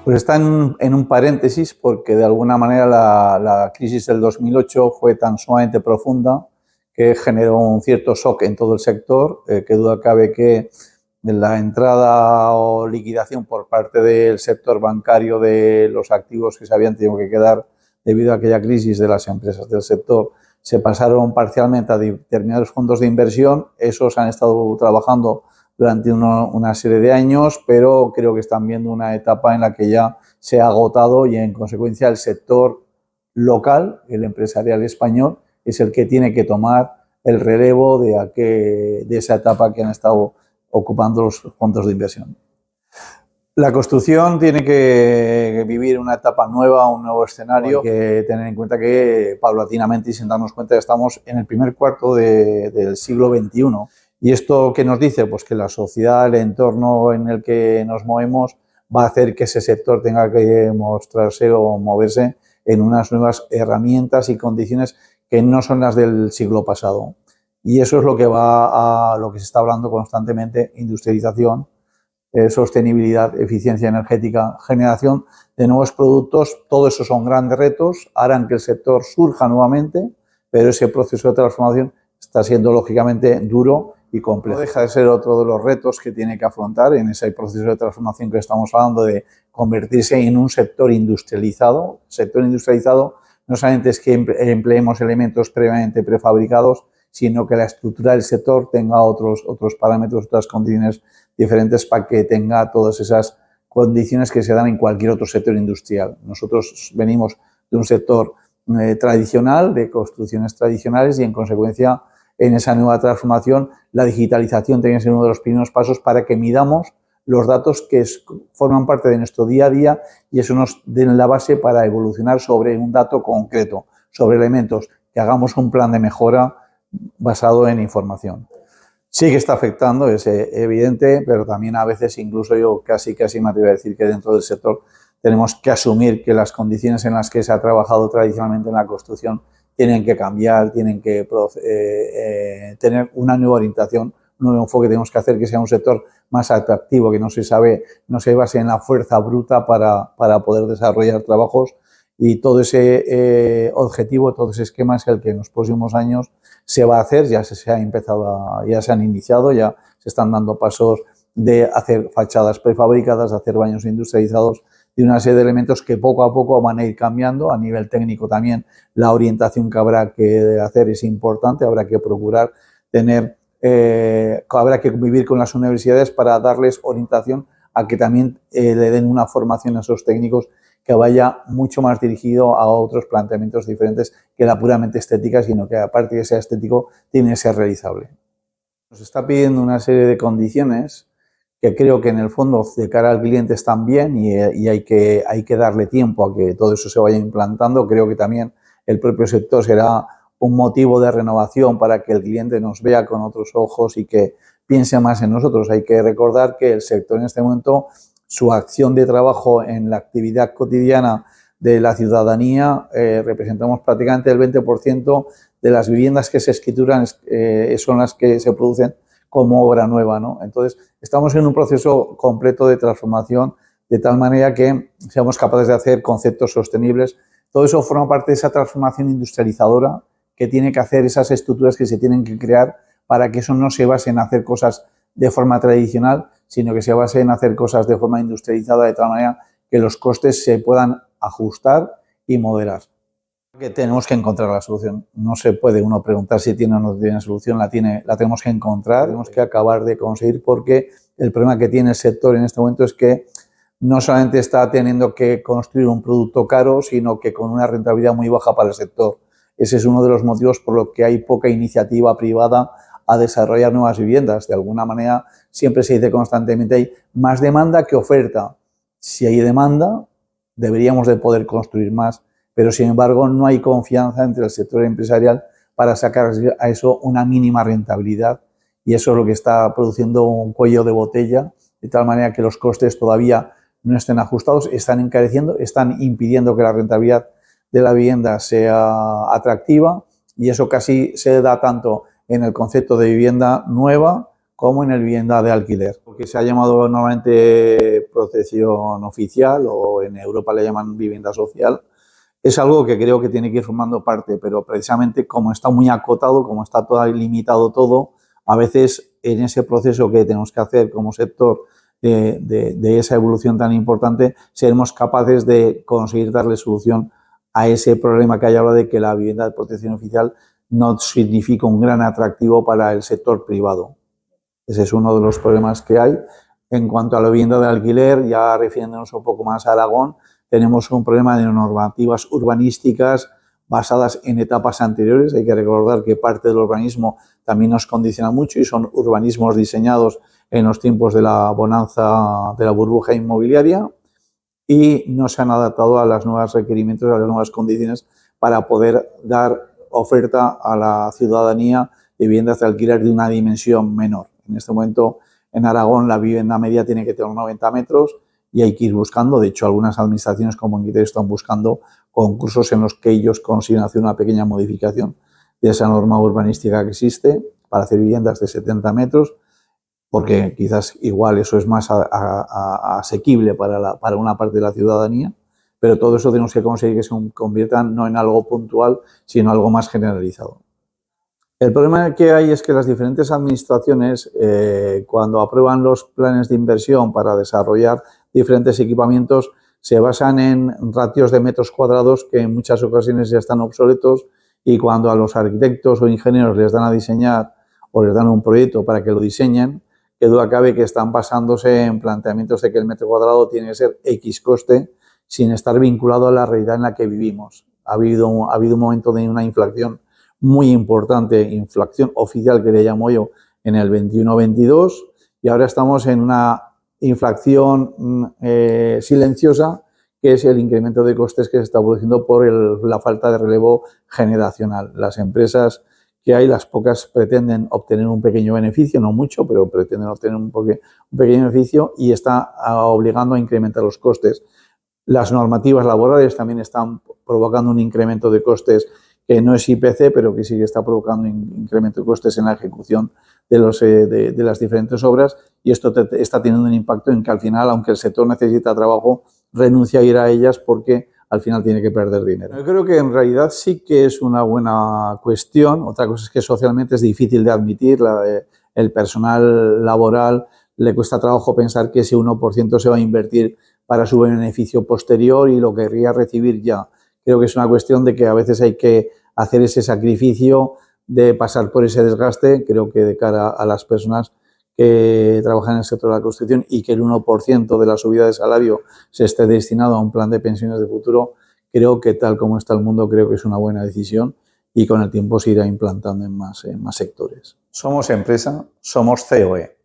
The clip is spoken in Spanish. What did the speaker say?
Pues está en un paréntesis porque de alguna manera la crisis del 2008 fue tan sumamente profunda que generó un cierto shock en todo el sector, que duda cabe que la entrada o liquidación por parte del sector bancario de los activos que se habían tenido que quedar debido a aquella crisis de las empresas del sector se pasaron parcialmente a determinados fondos de inversión. Esos han estado trabajando durante una serie de años, pero creo que están viendo una etapa en la que ya se ha agotado y en consecuencia el sector local, el empresarial español, es el que tiene que tomar el relevo de esa etapa que han estado ocupando los fondos de inversión. La construcción tiene que vivir una etapa nueva, un nuevo escenario. Hay que tener en cuenta que paulatinamente y sin darnos cuenta estamos en el primer cuarto del siglo XXI. ¿Y esto qué nos dice? Pues que la sociedad, el entorno en el que nos movemos va a hacer que ese sector tenga que mostrarse o moverse en unas nuevas herramientas y condiciones que no son las del siglo pasado. Y eso es lo que va a lo que se está hablando constantemente: industrialización, sostenibilidad, eficiencia energética, generación de nuevos productos. Todo eso son grandes retos, harán que el sector surja nuevamente, pero ese proceso de transformación está siendo lógicamente duro y complejo. No deja de ser otro de los retos que tiene que afrontar en ese proceso de transformación que estamos hablando, de convertirse en un sector industrializado. Sector industrializado no solamente es que empleemos elementos previamente prefabricados, sino que la estructura del sector tenga otros parámetros, otras condiciones diferentes para que tenga todas esas condiciones que se dan en cualquier otro sector industrial. Nosotros venimos de un sector tradicional, de construcciones tradicionales, y en consecuencia en esa nueva transformación la digitalización tiene que ser uno de los primeros pasos para que midamos los datos que forman parte de nuestro día a día y eso nos den la base para evolucionar sobre un dato concreto, sobre elementos, que hagamos un plan de mejora basado en información. Sí que está afectando, es evidente, pero también a veces incluso yo casi me atrevo a decir que dentro del sector tenemos que asumir que las condiciones en las que se ha trabajado tradicionalmente en la construcción tienen que cambiar, tienen que tener una nueva orientación, un nuevo enfoque. Tenemos que hacer que sea un sector más atractivo, que no se base en la fuerza bruta para poder desarrollar trabajos, y todo ese objetivo, todo ese esquema es el que en los próximos años se va a hacer. Ya se han iniciado, ya se están dando pasos de hacer fachadas prefabricadas, de hacer baños industrializados, de una serie de elementos que poco a poco van a ir cambiando. A nivel técnico también la orientación que habrá que hacer es importante, habrá que procurar habrá que convivir con las universidades para darles orientación a que también le den una formación a esos técnicos que vaya mucho más dirigido a otros planteamientos diferentes que la puramente estética, sino que aparte de ser estético tiene que ser realizable. Nos está pidiendo una serie de condiciones que creo que en el fondo de cara al cliente están bien y hay que darle tiempo a que todo eso se vaya implantando. Creo que también el propio sector será un motivo de renovación para que el cliente nos vea con otros ojos y que piense más en nosotros. Hay que recordar que el sector en este momento, su acción de trabajo en la actividad cotidiana de la ciudadanía, representamos prácticamente el 20% de las viviendas que se escrituran, son las que se producen como obra nueva, ¿no? Entonces, estamos en un proceso completo de transformación, de tal manera que seamos capaces de hacer conceptos sostenibles. Todo eso forma parte de esa transformación industrializadora que tiene que hacer, esas estructuras que se tienen que crear para que eso no se base en hacer cosas de forma tradicional, sino que se base en hacer cosas de forma industrializada, de tal manera que los costes se puedan ajustar y moderar. Que tenemos que encontrar la solución. No se puede uno preguntar si tiene o no tiene solución, la tenemos que encontrar, tenemos que acabar de conseguir, porque el problema que tiene el sector en este momento es que no solamente está teniendo que construir un producto caro, sino que con una rentabilidad muy baja para el sector. Ese es uno de los motivos por los que hay poca iniciativa privada a desarrollar nuevas viviendas. De alguna manera, siempre se dice constantemente, hay más demanda que oferta. Si hay demanda, deberíamos de poder construir más, pero sin embargo no hay confianza entre el sector empresarial para sacar a eso una mínima rentabilidad, y eso es lo que está produciendo un cuello de botella, de tal manera que los costes todavía no estén ajustados, están encareciendo, están impidiendo que la rentabilidad de la vivienda sea atractiva, y eso casi se da tanto en el concepto de vivienda nueva como en el vivienda de alquiler, porque se ha llamado normalmente protección oficial o en Europa le llaman vivienda social. Es algo que creo que tiene que ir formando parte, pero precisamente como está muy acotado, como está todo limitado todo, a veces en ese proceso que tenemos que hacer como sector de esa evolución tan importante, seremos capaces de conseguir darle solución a ese problema que hay ahora de que la vivienda de protección oficial no significa un gran atractivo para el sector privado. Ese es uno de los problemas que hay. En cuanto a la vivienda de alquiler, ya refiriéndonos un poco más a Aragón, tenemos un problema de normativas urbanísticas basadas en etapas anteriores. Hay que recordar que parte del urbanismo también nos condiciona mucho y son urbanismos diseñados en los tiempos de la bonanza de la burbuja inmobiliaria y no se han adaptado a los nuevos requerimientos, a las nuevas condiciones para poder dar oferta a la ciudadanía de viviendas de alquiler de una dimensión menor. En este momento, en Aragón, la vivienda media tiene que tener 90 metros y hay que ir buscando. De hecho, algunas administraciones como en Guiterio están buscando concursos en los que ellos consiguen hacer una pequeña modificación de esa norma urbanística que existe para hacer viviendas de 70 metros, porque quizás igual eso es más asequible para una parte de la ciudadanía, pero todo eso tenemos que conseguir que se convierta no en algo puntual, sino algo más generalizado. El problema que hay es que las diferentes administraciones, cuando aprueban los planes de inversión para desarrollar diferentes equipamientos, se basan en ratios de metros cuadrados que en muchas ocasiones ya están obsoletos y cuando a los arquitectos o ingenieros les dan a diseñar o les dan un proyecto para que lo diseñen, que duda cabe que están basándose en planteamientos de que el metro cuadrado tiene que ser X coste sin estar vinculado a la realidad en la que vivimos. Ha habido un momento de una inflación muy importante, inflación oficial que le llamo yo, en el 21-22 y ahora estamos en una inflación silenciosa que es el incremento de costes que se está produciendo por la falta de relevo generacional. Las empresas que hay, las pocas pretenden obtener un pequeño beneficio, no mucho, pero pretenden obtener un pequeño beneficio y está obligando a incrementar los costes. Las normativas laborales también están provocando un incremento de costes que no es IPC, pero que sí que está provocando incremento de costes en la ejecución de las diferentes obras y esto está teniendo un impacto en que al final, aunque el sector necesita trabajo, renuncia a ir a ellas porque al final tiene que perder dinero. Yo creo que en realidad sí que es una buena cuestión. Otra cosa es que socialmente es difícil de admitir. El personal laboral le cuesta trabajo pensar que ese 1% se va a invertir para su beneficio posterior y lo querría recibir ya. Creo que es una cuestión de que a veces hay que hacer ese sacrificio de pasar por ese desgaste. Creo que de cara a las personas que trabajan en el sector de la construcción y que el 1% de la subida de salario se esté destinado a un plan de pensiones de futuro, creo que tal como está el mundo, creo que es una buena decisión y con el tiempo se irá implantando en más sectores. Somos empresa, somos COE.